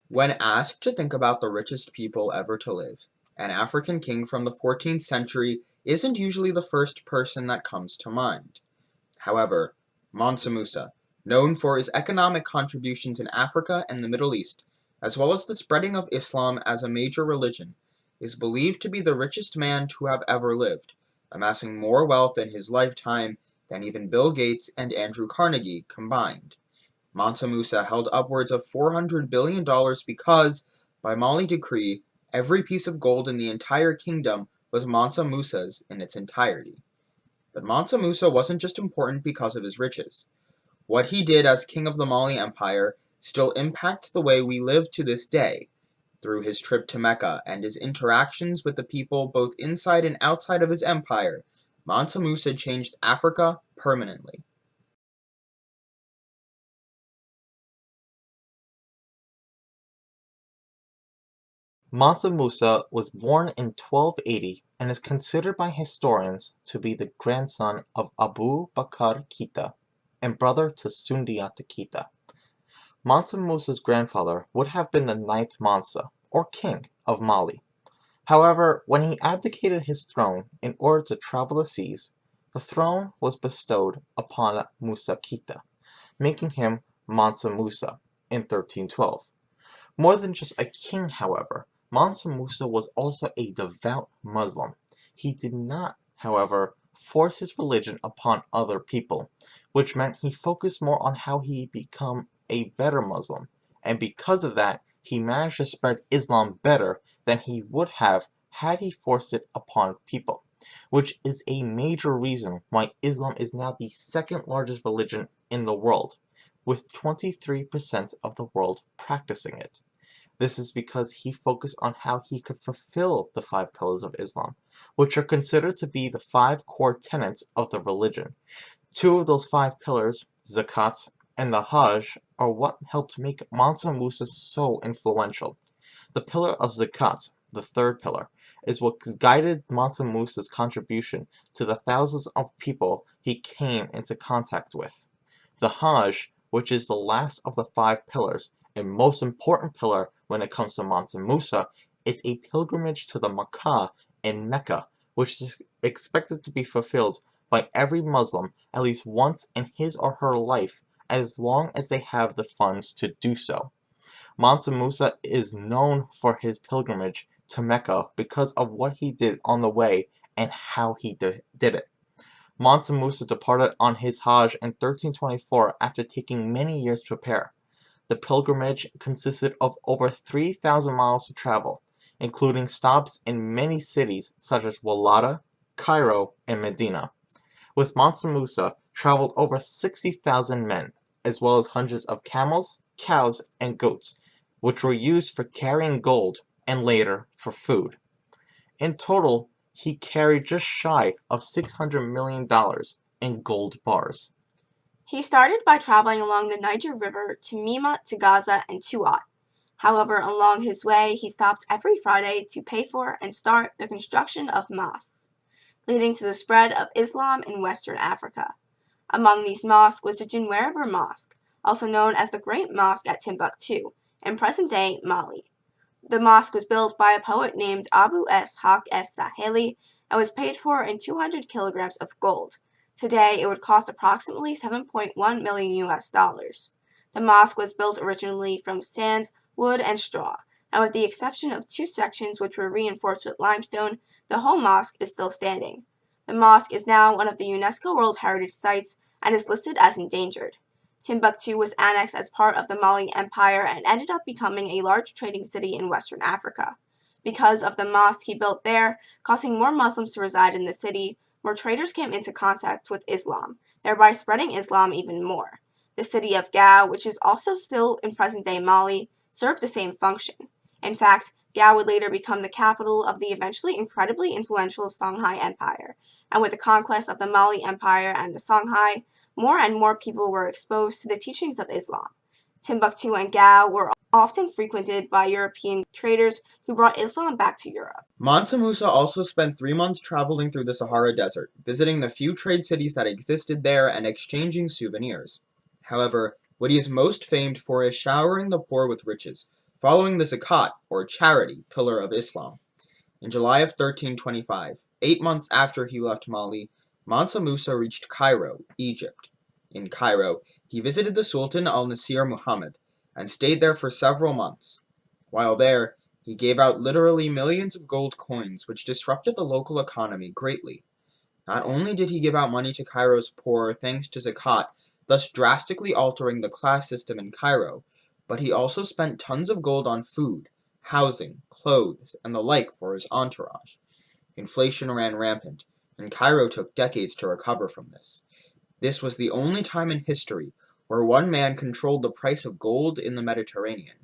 When asked to think about the richest people ever to live, an African king from the 14th century isn't usually the first person that comes to mind. However, Mansa Musa, known for his economic contributions in Africa and the Middle East, as well as the spreading of Islam as a major religion, is believed to be the richest man to have ever lived, amassing more wealth in his lifetime than even Bill Gates and Andrew Carnegie combined. Mansa Musa held upwards of $400 billion because, by Mali decree, every piece of gold in the entire kingdom was Mansa Musa's in its entirety. But Mansa Musa wasn't just important because of his riches. What he did as king of the Mali Empire still impacts the way we live to this day, through his trip to Mecca and his interactions with the people both inside and outside of his empire. Mansa Musa changed Africa permanently. Mansa Musa was born in 1280 and is considered by historians to be the grandson of Abu Bakr Keita and brother to Sundiata Keita. Mansa Musa's grandfather would have been the ninth Mansa, or king, of Mali. However, when he abdicated his throne in order to travel the seas, the throne was bestowed upon Musa Keita, making him Mansa Musa in 1312. More than just a king, however, Mansa Musa was also a devout Muslim. He did not, however, force his religion upon other people, which meant he focused more on how he become a better Muslim, and because of that, he managed to spread Islam better than he would have had he forced it upon people, which is a major reason why Islam is now the second largest religion in the world, with 23% of the world practicing it. This is because he focused on how he could fulfill the five pillars of Islam, which are considered to be the five core tenets of the religion. Two of those five pillars, zakat and the Hajj, are what helped make Mansa Musa so influential. The pillar of zakat, the third pillar, is what guided Mansa Musa's contribution to the thousands of people he came into contact with. The Hajj, which is the last of the five pillars, and most important pillar when it comes to Mansa Musa, is a pilgrimage to the Makkah in Mecca, which is expected to be fulfilled by every Muslim at least once in his or her life, as long as they have the funds to do so. Mansa Musa is known for his pilgrimage to Mecca because of what he did on the way and how he did it. Mansa Musa departed on his Hajj in 1324 after taking many years to prepare. The pilgrimage consisted of over 3,000 miles to travel, including stops in many cities such as Walata, Cairo, and Medina. With Mansa Musa traveled over 60,000 men, as well as hundreds of camels, cows, and goats, which were used for carrying gold and later for food. In total, he carried just shy of $600 million in gold bars. He started by traveling along the Niger River to Mima, to Gaza, and Tuat. However, along his way, he stopped every Friday to pay for and start the construction of mosques, leading to the spread of Islam in Western Africa. Among these mosques was the Jinweriber Mosque, also known as the Great Mosque at Timbuktu, in present-day Mali. The mosque was built by a poet named Abu S. Haq S. Saheli and was paid for in 200 kilograms of gold. Today, it would cost approximately $7.1 million US. The mosque was built originally from sand, wood, and straw, and with the exception of two sections which were reinforced with limestone, the whole mosque is still standing. The mosque is now one of the UNESCO World Heritage Sites and is listed as endangered. Timbuktu was annexed as part of the Mali Empire and ended up becoming a large trading city in Western Africa. Because of the mosque he built there, causing more Muslims to reside in the city, more traders came into contact with Islam, thereby spreading Islam even more. The city of Gao, which is also still in present-day Mali, served the same function. In fact, Gao would later become the capital of the eventually incredibly influential Songhai Empire, and with the conquest of the Mali Empire and the Songhai, more and more people were exposed to the teachings of Islam. Timbuktu and Gao were often frequented by European traders who brought Islam back to Europe. Mansa Musa also spent 3 months traveling through the Sahara Desert, visiting the few trade cities that existed there and exchanging souvenirs. However, what he is most famed for is showering the poor with riches, following the zakat, or charity, pillar of Islam. In July of 1325, 8 months after he left Mali, Mansa Musa reached Cairo, Egypt. In Cairo, he visited the Sultan al-Nasir Muhammad and stayed there for several months. While there, he gave out literally millions of gold coins, which disrupted the local economy greatly. Not only did he give out money to Cairo's poor thanks to zakat, thus drastically altering the class system in Cairo, but he also spent tons of gold on food, housing, clothes, and the like for his entourage. Inflation ran rampant, and Cairo took decades to recover from this. This was the only time in history where one man controlled the price of gold in the Mediterranean.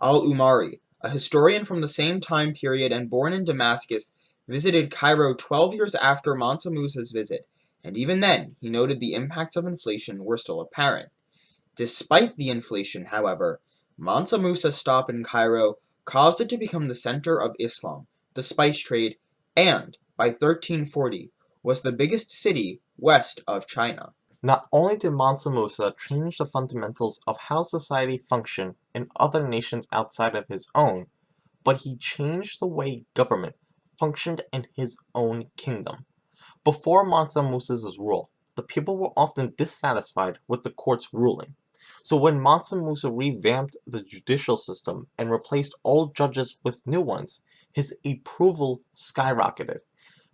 Al-Umari, a historian from the same time period and born in Damascus, visited Cairo 12 years after Mansa Musa's visit, and even then he noted the impacts of inflation were still apparent. Despite the inflation, however, Mansa Musa's stop in Cairo caused it to become the center of Islam, the spice trade, and, by 1340, was the biggest city west of China. Not only did Mansa Musa change the fundamentals of how society functioned in other nations outside of his own, but he changed the way government functioned in his own kingdom. Before Mansa Musa's rule, the people were often dissatisfied with the court's ruling. So when Mansa Musa revamped the judicial system and replaced all judges with new ones, his approval skyrocketed.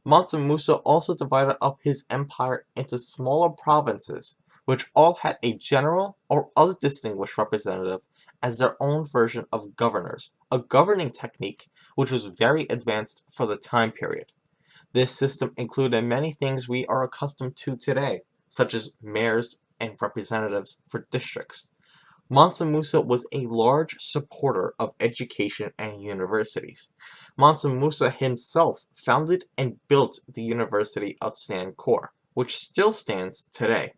Mansa Musa also divided up his empire into smaller provinces, which all had a general or other distinguished representative as their own version of governors, a governing technique which was very advanced for the time period. This system included many things we are accustomed to today, such as mayors and representatives for districts. Mansa Musa was a large supporter of education and universities. Mansa Musa himself founded and built the University of Sankore, which still stands today.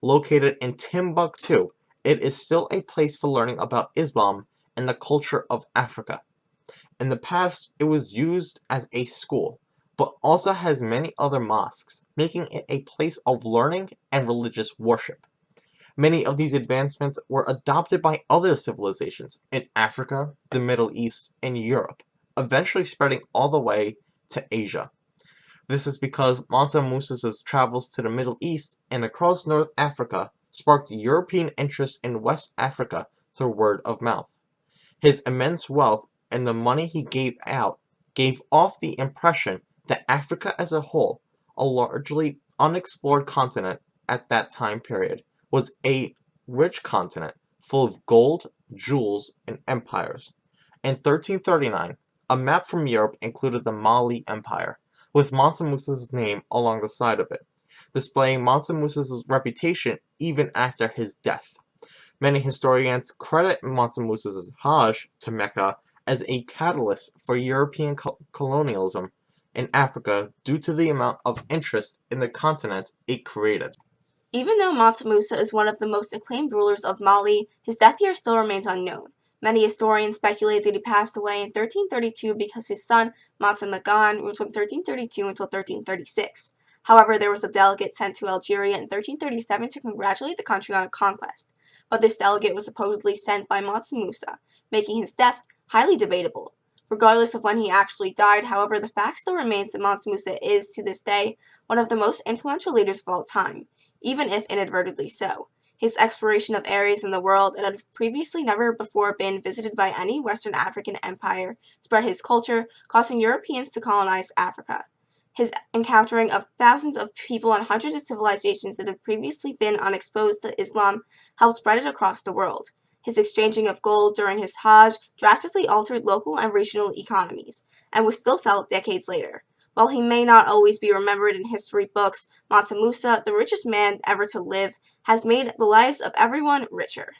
Located in Timbuktu, it is still a place for learning about Islam and the culture of Africa. In the past, it was used as a school, but also has many other mosques, making it a place of learning and religious worship. Many of these advancements were adopted by other civilizations in Africa, the Middle East, and Europe, eventually spreading all the way to Asia. This is because Mansa Musa's travels to the Middle East and across North Africa sparked European interest in West Africa through word of mouth. His immense wealth and the money he gave out gave off the impression that Africa as a whole, a largely unexplored continent at that time period, was a rich continent full of gold, jewels, and empires. In 1339, a map from Europe included the Mali Empire, with Mansa Musa's name along the side of it, displaying Mansa Musa's reputation even after his death. Many historians credit Mansa Musa's Hajj to Mecca as a catalyst for European colonialism in Africa due to the amount of interest in the continent it created. Even though Mansa Musa is one of the most acclaimed rulers of Mali, his death year still remains unknown. Many historians speculate that he passed away in 1332 because his son, Mansa Magan, ruled from 1332 until 1336. However, there was a delegate sent to Algeria in 1337 to congratulate the country on a conquest, but this delegate was supposedly sent by Mansa Musa, making his death highly debatable. Regardless of when he actually died, however, the fact still remains that Mansa Musa is, to this day, one of the most influential leaders of all time, even if inadvertently so. His exploration of areas in the world that had previously never before been visited by any Western African empire spread his culture, causing Europeans to colonize Africa. His encountering of thousands of people and hundreds of civilizations that had previously been unexposed to Islam helped spread it across the world. His exchanging of gold during his Hajj drastically altered local and regional economies, and was still felt decades later. While he may not always be remembered in history books, Mansa Musa, the richest man ever to live, has made the lives of everyone richer.